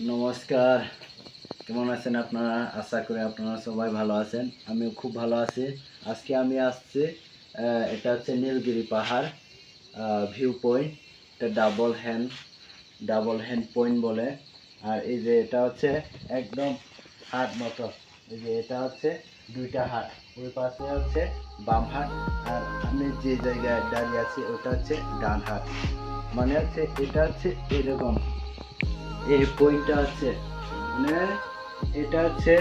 নমস্কার, কেমন আছেন আপনারা? আশা করি আপনারা সবাই ভালো আছেন। আমিও খুব ভালো আছি। আজকে আমি আসছি, এটা হচ্ছে নীলগিরি পাহাড় ভিউ পয়েন্ট। এটা ডাবল হ্যান্ড পয়েন্ট বলে। আর এই যে এটা হচ্ছে একদম হাত মতো। এই যে এটা হচ্ছে দুইটা হাত, ওই পাশে হচ্ছে বাম হাত, আর আমি যে জায়গায় দাঁড়িয়ে আছি ওটা হচ্ছে ডান হাত। মানে হচ্ছে এটা হচ্ছে এরকম, এই পয়েন্টটা হচ্ছে মানে এটা হচ্ছে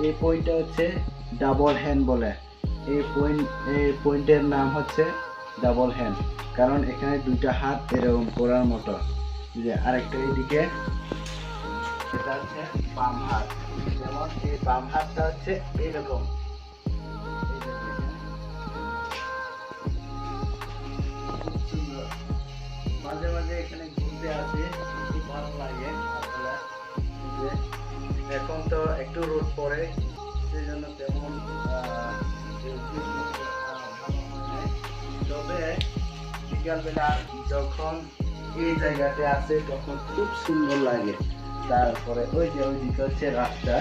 এই পয়েন্টটা হচ্ছে ডাবল হ্যান্ড বলে। এই পয়েন্টের নাম হচ্ছে ডাবল হ্যান্ড, কারণ এখানে দুইটা হাত এরকম করার মতো। যে আরেকটা এদিকে, এটা হচ্ছে বাম হাত। যেমন এই বাম হাতটা হচ্ছে এরকম। এই যে দেখেন, খুব সুন্দর। মাঝে মাঝে এখানে ঘুরতে আসে, খুব ভালো লাগে আসলে। যে এখন তো একটু রোদ পড়ে, সেই জন্য তেমন ভালো হয় নাই। তবে বিকালবেলা যখন এই জায়গাতে আসে তখন খুব সুন্দর লাগে। তারপরে ওই যে ওইদিকে হচ্ছে রাস্তা,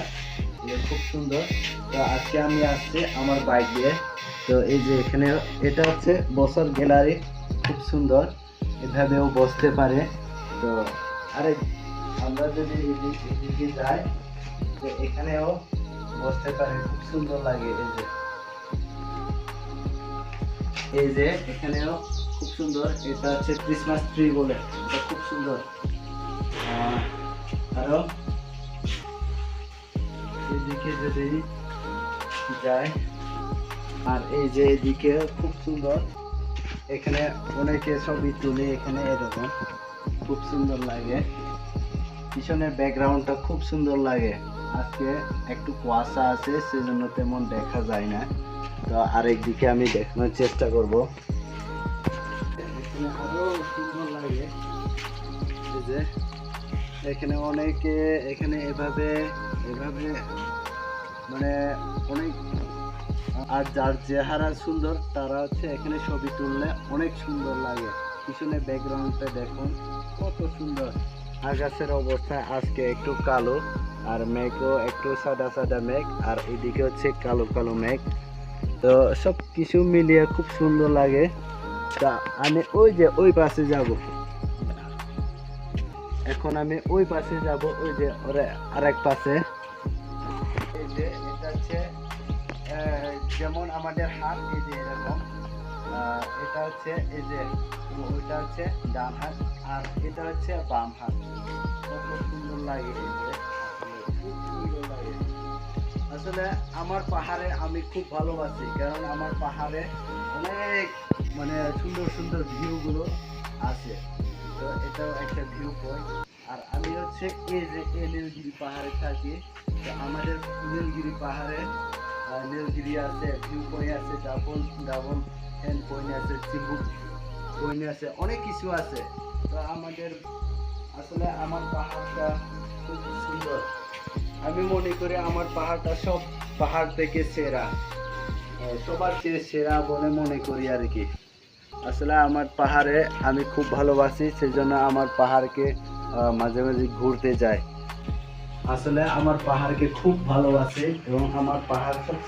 এটা খুব সুন্দর। তো আজকে আমি আসছি আমার বাইক দিয়ে। তো এই যে এখানে এটা হচ্ছে বসার গ্যালারি, খুব সুন্দর, এভাবেও বসতে পারে। তো আরে আমরা যদি এদিকে যাই, তো এখানেও বসতে পারে, খুব সুন্দর লাগে। এই যে এখানেও খুব সুন্দর। এটা হচ্ছে ক্রিসমাস ট্রি বলে, এটা খুব সুন্দর। আরো এদিকে যদি যাই, আর এই যে এদিকে খুব সুন্দর, এখানে অনেকে ছবি তুলে, এখানে এরকম খুব সুন্দর লাগে। পিছনের ব্যাকগ্রাউন্ডটা খুব সুন্দর লাগে। আজকে একটু কুয়াশা আছে, সেজন্য তেমন দেখা যায় না। তো আরেক দিকে আমি দেখানোর চেষ্টা করব। এখানে আরো সুন্দর লাগে। এই যে এখানে অনেকে এখানে এভাবে এভাবে মানে অনেক, আর যার চেহারা সুন্দর তারা হচ্ছে এখানে ছবি তুললে অনেক সুন্দর লাগে। পিছনে ব্যাকগ্রাউন্ডটা দেখুন কত সুন্দর। আকাশের অবস্থা আজকে একটু কালো, আর মেঘও একটু সাদা সাদা মেঘ, আর এদিকে হচ্ছে কালো কালো মেঘ। তো সব কিছু মিলিয়ে খুব সুন্দর লাগে। তা আমি ওই যে ওই পাশে যাব, এখন আমি ওই পাশে যাব, ওই যে আরেক পাশে। এই যে এটা হচ্ছে যেমন আমাদের হাত, এই যে এরকম, এটা হচ্ছে এই যে ওইটা হচ্ছে ডান হাত, আর এটা হচ্ছে বাম হাত। কত সুন্দর লাগে। এই যে খুব সুন্দর লাগে। আসলে আমার পাহাড়ে আমি খুব ভালোবাসি, কারণ আমার পাহাড়ে অনেক মানে সুন্দর সুন্দর ভিউগুলো আছে। তো এটাও একটা ভিউ পয়েন্ট। আর আমি হচ্ছে এই যে এই নীলগিরি পাহাড়ে থাকি। তো আমাদের নীলগিরি পাহাড়ে নীলগিরি আছে, ভিউ পয়েন্ট আছে, ডাবল ডাবল হ্যান্ড পয়েন্ট আছে, চিম্বুক পয়েন্ট আছে, অনেক কিছু আছে। তো আমাদের আসলে আমার পাহাড়টা খুব সুন্দর। আমি মনে করি আমার পাহাড়টা সব পাহাড় থেকে সেরা, সবার চেয়ে সেরা বলে মনে করি আর কি। আসলে আমার পাহাড়ে আমি খুব ভালোবাসি, সেই জন্য আমার পাহাড়কে মাঝে মাঝে ঘুরতে যাই। আসলে আমার পাহাড়কে খুব ভালোবাসি, এবং আমার পাহাড় সব